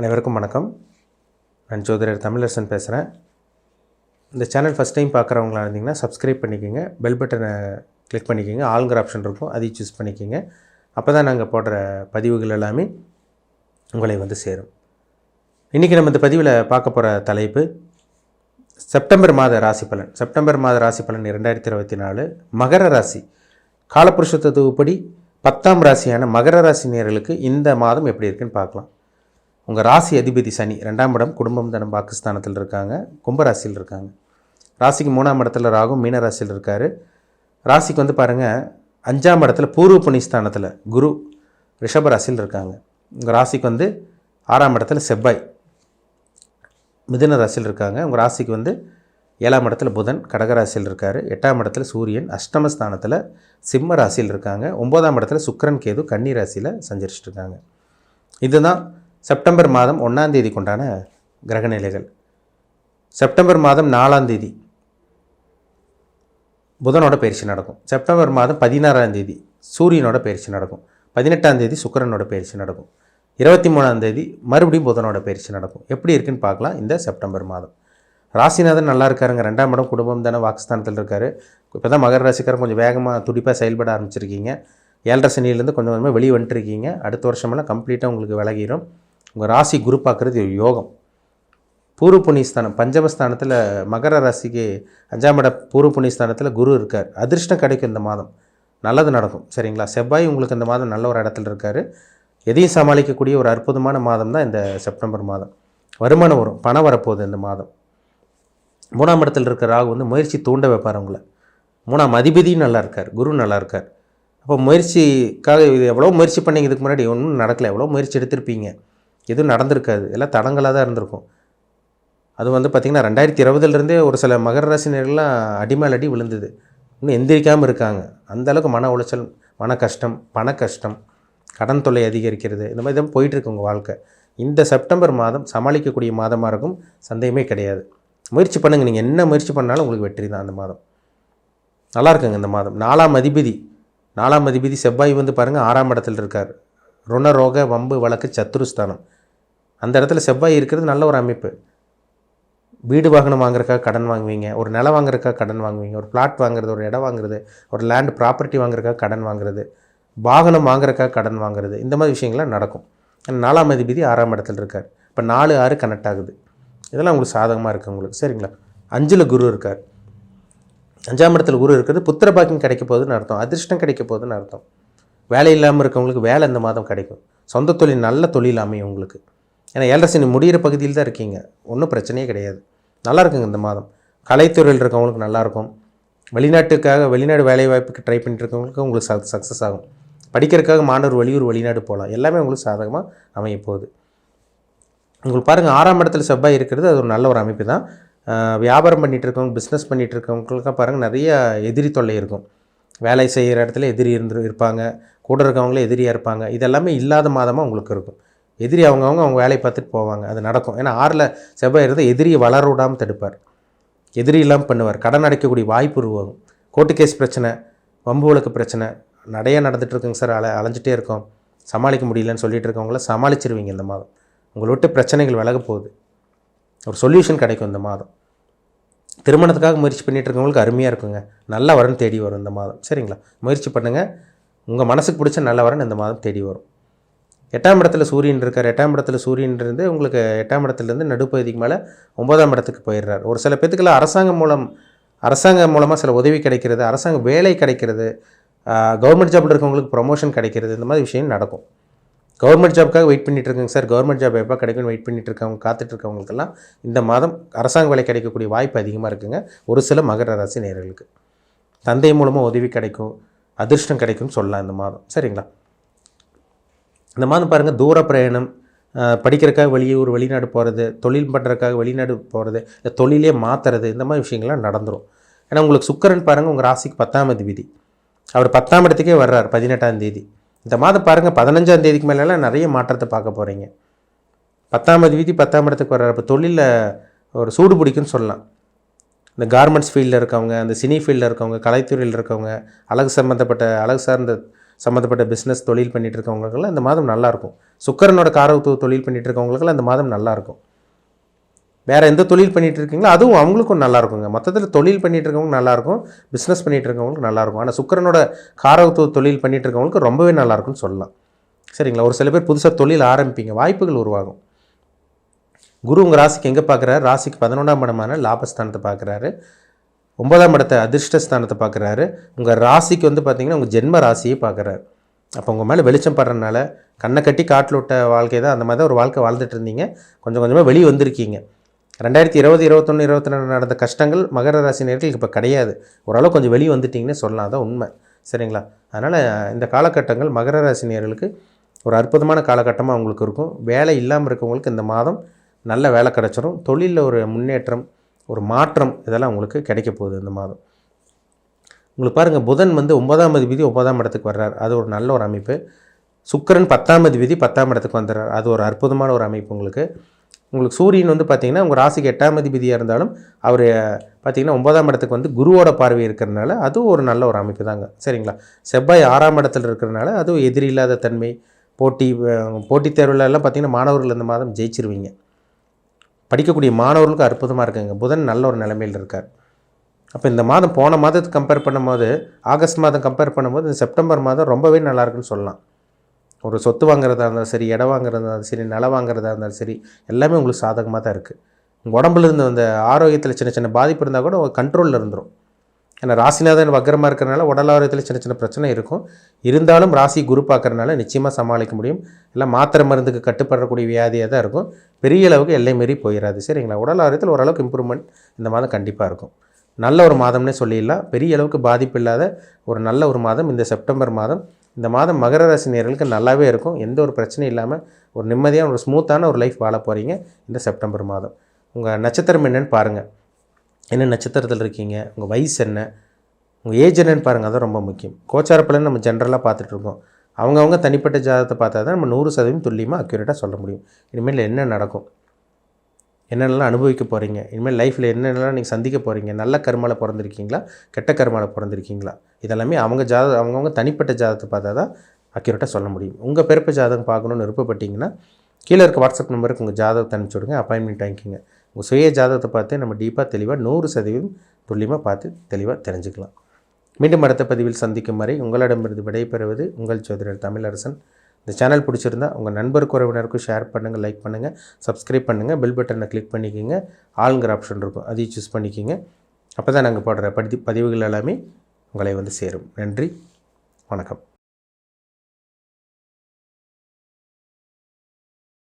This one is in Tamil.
அனைவருக்கும் வணக்கம். நான் ஜோதிடர் தமிழரசன் பேசுகிறேன். இந்த சேனல் ஃபஸ்ட் டைம் பார்க்குறவங்களா இருந்தீங்கன்னா சப்ஸ்கிரைப் பண்ணிக்கோங்க, பெல் பட்டனை கிளிக் பண்ணிக்கோங்க, ஆளுங்கிற ஆப்ஷன் இருக்கும், அதையும் சூஸ் பண்ணிக்கோங்க. அப்போ தான் நாங்கள் போடுற பதிவுகள் எல்லாமே உங்களை வந்து சேரும். இன்றைக்கி நம்ம இந்த பதிவில் பார்க்க போகிற தலைப்பு செப்டம்பர் மாத ராசி பலன். செப்டம்பர் மாத ராசி பலன் 2024 மகர ராசி காலபுருஷ தத்துவப்படி 10ஆம் ராசியான மகர ராசி நேயர்களுக்கு இந்த மாதம் எப்படி இருக்குன்னு பார்க்கலாம். உங்கள் ராசி அதிபதி சனி 2ஆம் இடம் குடும்பம் தனம் பாகிஸ்தானத்தில் இருக்காங்க, கும்பராசியில் இருக்காங்க. ராசிக்கு 3ஆம் இடத்துல ராகு மீன ராசியில் இருக்கார். ராசிக்கு வந்து பாருங்கள் 5ஆம் இடத்துல பூர்வ புண்ணியஸ்தானத்தில் குரு ரிஷபராசியில் இருக்காங்க. உங்கள் ராசிக்கு வந்து 6ஆம் இடத்துல செவ்வாய் மிதுன ராசியில் இருக்காங்க. உங்கள் ராசிக்கு வந்து 7ஆம் இடத்துல புதன் கடகராசியில் இருக்கார். 8ஆம் இடத்துல சூரியன் அஷ்டமஸ்தானத்தில் சிம்ம ராசியில் இருக்காங்க. 9ஆம் இடத்துல சுக்கிரன் கேது கன்னி ராசியில் சஞ்சரிச்சுட்டு இருக்காங்க. இதுதான் செப்டம்பர் மாதம் 1ஆம் தேதி கொண்டான கிரகநிலைகள். செப்டம்பர் மாதம் 4ஆம் தேதி புதனோட பயிற்சி நடக்கும். செப்டம்பர் மாதம் 16ஆம் தேதி சூரியனோட பயிற்சி நடக்கும். 18ஆம் தேதி சுக்கிரனோட பயிற்சி நடக்கும். 23ஆம் தேதி மறுபடியும் புதனோட பயிற்சி நடக்கும். எப்படி இருக்குன்னு பார்க்கலாம். இந்த செப்டம்பர் மாதம் ராசிநாதன் நல்லா இருக்காருங்க. 2ஆம் இடம் குடும்பம் தானே வாக்குஸ்தானத்தில் இருக்கார். இப்போ தான் மகர ராசிக்காரன் கொஞ்சம் வேகமாக துடிப்பாக செயல்பட ஆரம்பிச்சிருக்கீங்க. 7.5 சனியிலேருந்து கொஞ்சம் கொஞ்சமாக வெளியே வந்துட்டுருக்கீங்க. அடுத்த வருஷமெல்லாம் கம்ப்ளீட்டாக உங்களுக்கு விலகிடும். உங்கள் ராசி குரு பார்க்குறது ஒரு யோகம். பூர்வ புண்ணியஸ்தானம் பஞ்சமஸ்தானத்தில் மகர ராசிக்கு 5ஆம் இட பூர்வ புண்ணியஸ்தானத்தில் குரு இருக்கார். அதிர்ஷ்டம் கிடைக்கும் இந்த மாதம், நல்லது நடக்கும். சரிங்களா? செவ்வாய் உங்களுக்கு இந்த மாதம் நல்ல ஒரு இடத்துல இருக்கார். எதையும் சமாளிக்கக்கூடிய ஒரு அற்புதமான மாதம் தான் இந்த செப்டம்பர் மாதம். வருமானம் வரும், பணம் வரப்போகுது இந்த மாதம். 3ஆம் இடத்துல இருக்கிற ராகு வந்து முயற்சி தூண்ட வைப்பார் உங்களை. 3ஆம் அதிபதியும் நல்லா இருக்கார், குரு நல்லா இருக்கார். அப்போ முயற்சிக்காக இது எவ்வளோ முயற்சி பண்ணிங்க, இதுக்கு முன்னாடி ஒன்றும் நடக்கலை. எவ்வளோ முயற்சி எடுத்திருப்பீங்க, எதுவும் நடந்திருக்காது, எல்லாம் தடங்களாக தான் இருந்திருக்கும். அது வந்து பார்த்திங்கன்னா 2020 ஒரு சில மகர ராசினர்கள்லாம் அடிமேல் அடி விழுந்தது, இன்னும் எந்திரிக்காமல் இருக்காங்க. அந்தளவுக்கு மன உளைச்சல், மன கஷ்டம், பண கஷ்டம், கடன் தொல்லை அதிகரிக்கிறது, இந்த மாதிரி தான் போயிட்டுருக்கு உங்கள் வாழ்க்கை. இந்த செப்டம்பர் மாதம் சமாளிக்கக்கூடிய மாதமாக இருக்கும், சந்தேகமே கிடையாது. முயற்சி பண்ணுங்கள். நீங்கள் என்ன முயற்சி பண்ணாலும் உங்களுக்கு வெற்றி தான். அந்த மாதம் நல்லா இருக்குங்க. இந்த மாதம் 4ஆம் அதிபதி செவ்வாய் வந்து பாருங்கள் 6ஆம் இடத்துல இருக்கார். ருண ரோக வம்பு வழக்கு சத்துருஸ்தானம். அந்த இடத்துல செவ்வாய் இருக்கிறது நல்ல ஒரு அமைப்பு. வீடு வாகனம் வாங்குறதுக்காக கடன் வாங்குவீங்க, ஒரு நிலம் வாங்குறதுக்காக கடன் வாங்குவீங்க, ஒரு பிளாட் வாங்குறது, ஒரு இடம் வாங்குறது, ஒரு லேண்ட் ப்ராப்பர்ட்டி வாங்குறதுக்காக கடன் வாங்குறது, வாகனம் வாங்குறதுக்காக கடன் வாங்குறது, இந்த மாதிரி விஷயங்கள்லாம் நடக்கும். 4ஆம் அதிபதி 6ஆம் இடத்துல இருக்கார். இப்போ 4-6 கனெக்ட் ஆகுது. இதெல்லாம் உங்களுக்கு சாதகமாக இருக்குது உங்களுக்கு. சரிங்களா? 5ல் குரு இருக்கார். 5ஆம் இடத்துல குரு இருக்கிறது புத்திர பாக்கியம் கிடைக்க போகுதுன்னு அர்த்தம், அதிர்ஷ்டம் கிடைக்க போகுதுன்னு அர்த்தம். வேலை இல்லாமல் இருக்கவங்களுக்கு வேலை இந்த மாதம் கிடைக்கும். சொந்த தொழில், நல்ல தொழில் அமையும் உங்களுக்கு. ஏன்னா 7.5 சனி முடிகிற பகுதியில் தான் இருக்கீங்க, ஒன்றும் பிரச்சனையே கிடையாது. நல்லா இருக்குங்க இந்த மாதம். கலைத்துறையில் இருக்கவங்களுக்கு நல்லாயிருக்கும். வெளிநாடு வேலைவாய்ப்புக்கு ட்ரை பண்ணிட்டு இருக்கவங்களுக்கு உங்களுக்கு சக்ஸஸ் ஆகும். படிக்கிறதுக்காக மாணவர் வெளிநாடு போகலாம். எல்லாமே உங்களுக்கு சாதகமாக அமைய போகுது. உங்களுக்கு பாருங்கள் 6ஆம் இடத்துல செவ்வாய் இருக்கிறது, அது ஒரு நல்ல ஒரு அமைப்பு தான். வியாபாரம் பண்ணிகிட்டு இருக்கவங்க, பிஸ்னஸ் பண்ணிகிட்டு இருக்கவங்களுக்காக பாருங்கள் நிறைய எதிரி தொல்லை இருக்கும். வேலை செய்கிற இடத்துல எதிரி இருப்பாங்க, கூட இருக்கவங்களே எதிரியாக இருப்பாங்க. இதெல்லாமே இல்லாத மாதமாக உங்களுக்கு இருக்கும். எதிரி அவங்க வேலையை பார்த்துட்டு போவாங்க, அது நடக்கும். ஏன்னா 6ல் செவ்வாய் இருந்தால் எதிரியை வளர விடாமல் தடுப்பார், எதிரி இல்லாமல் பண்ணுவார். கடன் அடைக்கக்கூடிய வாய்ப்பு உருவாகும். கோர்ட்டு கேஸ் பிரச்சனை, வம்பு வழக்கு பிரச்சனை நிறையா நடந்துகிட்ருக்குங்க சார், அலைஞ்சிட்டே இருக்கோம், சமாளிக்க முடியலன்னு சொல்லிட்டு இருக்கவங்கள சமாளிச்சிருவீங்க இந்த மாதம். உங்களை விட்டு பிரச்சனைகள் விலக போகுது, ஒரு சொல்யூஷன் கிடைக்கும் இந்த மாதம். திருமணத்துக்காக முயற்சி பண்ணிகிட்டு இருக்கவங்களுக்கு அருமையாக இருக்குங்க. நல்ல வரன் தேடி வரும் இந்த மாதம். சரிங்களா? முயற்சி பண்ணுங்கள். உங்கள் மனசுக்கு பிடிச்ச நல்ல வரன் இந்த மாதம் தேடி வரும். 8ஆம் இடத்துல சூரியன் இருக்கார். 8ஆம் இடத்துல சூரியன் இருந்து உங்களுக்கு 8ஆம் இடத்துலேருந்து நடுப்பகுதிக்கு மேலே 9ஆம் இடத்துக்கு போயிடுறார். ஒரு சில பேத்துக்கெல்லாம் அரசாங்கம் மூலமாக சில உதவி கிடைக்கிறது, அரசாங்க வேலை கிடைக்கிறது, கவர்மெண்ட் ஜாப்பில் இருக்கவங்களுக்கு ப்ரொமோஷன் கிடைக்கிறது, இந்த மாதிரி விஷயம் நடக்கும். கவர்மெண்ட் ஜாப்க்காக வெயிட் பண்ணிகிட்டு இருக்கேங்க சார், கவர்மெண்ட் ஜாப் எப்போ கிடைக்கும்னு வெயிட் பண்ணிட்டு இருக்கவங்க, காத்துட்ருக்கவங்களுக்கெல்லாம் இந்த மாதம் அரசாங்க வேலை கிடைக்கக்கூடிய வாய்ப்பு அதிகமாக இருக்குங்க. ஒரு சில மகர ராசி நேயர்களுக்கு தந்தை மூலமாக உதவி கிடைக்கும், அதிர்ஷ்டம் கிடைக்கும்னு சொல்லலாம் இந்த மாதம். சரிங்களா? இந்த மாதம் பாருங்கள் தூர பிரயாணம், படிக்கிறதுக்காக வெளிநாடு போகிறது, தொழில் பண்ணுறதுக்காக வெளிநாடு போகிறது, இல்லை தொழிலே மாற்றுறது, இந்த மாதிரி விஷயங்கள்லாம் நடந்துடும். ஏன்னா உங்களுக்கு சுக்கிரன் பாருங்கள் உங்கள் ராசிக்கு 10ஆம் அதிபதி, அவர் 10ஆம் இடத்துக்கே வர்றார் 18ஆம் தேதி. இந்த மாதம் பாருங்கள் 15ஆம் தேதிக்கு மேலெல்லாம் நிறைய மாற்றத்தை பார்க்க போகிறீங்க. 10ஆம் அதிபதி 10ஆம் இடத்துக்கு வர்றார். இப்போ தொழிலில் ஒரு சூடு பிடிக்குன்னு சொல்லலாம். இந்த கார்மெண்ட்ஸ் ஃபீல்டில் இருக்கவங்க, அந்த சினி ஃபீல்டில் இருக்கவங்க, கலைத்துறையில் இருக்கவங்க, அழகு சார்ந்த சம்மந்தப்பட்ட பிஸ்னஸ் தொழில் பண்ணிகிட்டு இருக்கவங்களுக்கெல்லாம் இந்த மாதம் நல்லாயிருக்கும். சுக்கிரனோட காரகத்துவ தொழில் பண்ணிகிட்டு இருக்கவங்களுக்கெல்லாம் இந்த மாதம் நல்லாயிருக்கும். வேறு எந்த தொழில் பண்ணிகிட்டு இருக்கீங்களோ அதுவும் அவங்களுக்கும் நல்லாயிருக்குங்க. மொத்தத்தில் தொழில் பண்ணிகிட்டு இருக்கவங்க நல்லாயிருக்கும், பிஸ்னஸ் பண்ணிகிட்டு இருக்கவங்களுக்கு நல்லாயிருக்கும். ஆனால் சுக்கிரனோட காரகத்துவ தொழில் பண்ணிகிட்டு இருக்கவங்களுக்கு ரொம்பவே நல்லாயிருக்குன்னு சொல்லலாம். சரிங்களா? ஒரு சில பேர் புதுசாக தொழில் ஆரம்பிப்பீங்க, வாய்ப்புகள் உருவாகும். குரு உங்கள் ராசிக்கு எங்கே பார்க்குறாரு? ராசிக்கு 11ஆம் இடமான லாபஸ்தானத்தை பார்க்குறாரு. 9ஆம் இடத்தை அதிர்ஷ்டஸ்தானத்தை பார்க்குறாரு. உங்கள் ராசிக்கு வந்து பார்த்திங்கன்னா உங்கள் ஜென்ம ராசியை பார்க்குறாரு. அப்போ உங்கள் மேலே வெளிச்சம் படுறதுனால கண்ணை கட்டி காட்டில் விட்ட வாழ்க்கை தான், அந்த மாதிரி தான் ஒரு வாழ்க்கை வாழ்ந்துட்டு இருந்தீங்க. கொஞ்சம் கொஞ்சமாக வெளியே வந்திருக்கீங்க. 2020, 21, 22 நடந்த கஷ்டங்கள் மகர ராசி நேர்களுக்கு இப்போ கிடையாது. ஓரளவு கொஞ்சம் வெளியே வந்துட்டிங்கன்னு சொல்லலாம். அதான் உண்மை. சரிங்களா? அதனால் இந்த காலகட்டங்கள் மகர ராசி நேர்களுக்கு ஒரு அற்புதமான காலகட்டமாக அவங்களுக்கு இருக்கும். வேலை இல்லாமல் இருக்கவங்களுக்கு இந்த மாதம் நல்ல வேலை கிடச்சிரும். தொழிலில் ஒரு முன்னேற்றம், ஒரு மாற்றம் இதெல்லாம் உங்களுக்கு கிடைக்க போகுது இந்த மாதம். உங்களுக்கு பாருங்கள், புதன் வந்து 9ஆம் அதிபதி 9ஆம் இடத்துக்கு வர்றார். அது ஒரு நல்ல ஒரு அமைப்பு. சுக்கிரன் 10ஆம் அதிபதி 10ஆம் இடத்துக்கு வந்துடுறார். அது ஒரு அற்புதமான ஒரு அமைப்பு உங்களுக்கு. சூரியன் வந்து பார்த்திங்கன்னா உங்கள் ராசிக்கு 8ஆம் அதிபதியாக இருந்தாலும் அவர் பார்த்திங்கன்னா 9ஆம் இடத்துக்கு வந்து குருவோட பார்வை இருக்கிறதுனால அதுவும் ஒரு நல்ல ஒரு அமைப்பு தாங்க. சரிங்களா? செவ்வாய் 6ஆம் இடத்துல இருக்கிறதுனால அதுவும் எதிரி இல்லாத தன்மை, போட்டித் தேர்வுலலாம் பார்த்திங்கன்னா மாணவர்கள் இந்த மாதம் ஜெயிச்சிருவீங்க. படிக்கக்கூடிய மாணவர்களுக்கு அற்புதமாக இருக்குங்க. புதன் நல்ல ஒரு நிலைமையில் இருக்கார். அப்போ இந்த மாதம் போன மாதத்தை கம்பேர் பண்ணும்போது, ஆகஸ்ட் மாதம் கம்பேர் பண்ணும்போது இந்த செப்டம்பர் மாதம் ரொம்பவே நல்லாயிருக்குன்னு சொல்லலாம். ஒரு சொத்து வாங்குறதா இருந்தாலும் சரி, இடம் வாங்குறதா இருந்தாலும் சரி, நிலம் வாங்குறதா இருந்தாலும் சரி, எல்லாமே உங்களுக்கு சாதகமாக தான் இருக்குது. உங்கள் உடம்புல இருந்த அந்த ஆரோக்கியத்தில் சின்ன சின்ன பாதிப்பு இருந்தால் கூட கண்ட்ரோலில் இருந்துடும். ஏன்னா ராசிநாதன் வக்கரமாக இருக்கிறனால உடல் ஆரோக்கியத்தில் சின்ன சின்ன பிரச்சனை இருக்கும். இருந்தாலும் ராசி குரு பார்க்கறனால நிச்சயமாக சமாளிக்க முடியும். எல்லாம் மாத்திரை மருந்துக்கு கட்டுப்படக்கூடிய வியாதியாக தான் இருக்கும். பெரிய அளவுக்கு எல்லை மீறி போயிடாது. சரிங்களா? உடல் ஆரோக்கியத்தில் ஓரளவுக்கு இம்ப்ரூவ்மெண்ட் இந்த மாதம் கண்டிப்பாக இருக்கும். நல்ல ஒரு மாதம்னே சொல்லிடலாம். பெரிய அளவுக்கு பாதிப்பு இல்லாத ஒரு நல்ல ஒரு மாதம் இந்த செப்டம்பர் மாதம். இந்த மாதம் மகர ராசி நேயர்களுக்கு நல்லாவே இருக்கும். எந்த ஒரு பிரச்சனையும் இல்லாமல் ஒரு நிம்மதியான ஒரு ஸ்மூத்தான ஒரு லைஃப் வாழ போகிறீங்க இந்த செப்டம்பர் மாதம். உங்கள் நட்சத்திரம் என்னென்னு பாருங்கள். என்ன நட்சத்திரத்தில் இருக்கீங்க, உங்கள் வயசு என்ன, உங்கள் ஏஜ் என்னென்னு பாருங்கள். அதான் ரொம்ப முக்கியம். கோச்சார பலன் நம்ம ஜென்ரலாக பார்த்துட்ருக்கோம். அவங்கவுங்க தனிப்பட்ட ஜாதகத்தை பார்த்தா தான் நம்ம 100% துல்லியமாக அக்யூரேட்டாக சொல்ல முடியும். இனிமேல் என்ன நடக்கும், என்னென்னலாம் அனுபவிக்க போகிறீங்க, இனிமேல் லைஃப்பில் என்னென்னலாம் நீங்கள் சந்திக்க போகிறீங்க, நல்ல கர்மாவில் பிறந்திருக்கீங்களா, கெட்ட கர்மாவில் பிறந்திருக்கீங்களா, இதெல்லாமே அவங்கவுங்க தனிப்பட்ட ஜாதகத்தை பார்த்தா தான் அக்யூரேட்டாக சொல்ல முடியும். உங்கள் பிறப்பு ஜாதகம் பார்க்கணுன்னு விருப்பப்பட்டீங்கன்னா கீழே இருக்க வாட்ஸ்அப் நம்பருக்கு உங்கள் ஜாதகத்தை அனுப்பிச்சி விடுங்க, அப்பாயின்மெண்ட் வாங்கிக்கிங்க. உங்கள் சுய ஜாதகத்தை பார்த்து நம்ம டீப்பாக தெளிவாக 100% துல்லியமாக பார்த்து தெளிவாக தெரிஞ்சுக்கலாம். மீண்டும் அடுத்த பதிவில் சந்திக்கும் வரை உங்களிடமிருந்து விடைபெறுவது உங்கள் ஜோதிடர் தமிழரசன். இந்த சேனல் பிடிச்சிருந்தா உங்கள் நண்பருக்கு உறவினருக்கும் ஷேர் பண்ணுங்கள், லைக் பண்ணுங்கள், சப்ஸ்கிரைப் பண்ணுங்கள், பெல் பட்டனை கிளிக் பண்ணிக்கிங்க. ஆளுங்கிற ஆப்ஷன் இருக்கும், அதையும் சூஸ் பண்ணிக்கிங்க. அப்போ தான் நாங்கள் போடுற பதிவுகள் எல்லாமே உங்களை வந்து சேரும். நன்றி, வணக்கம்.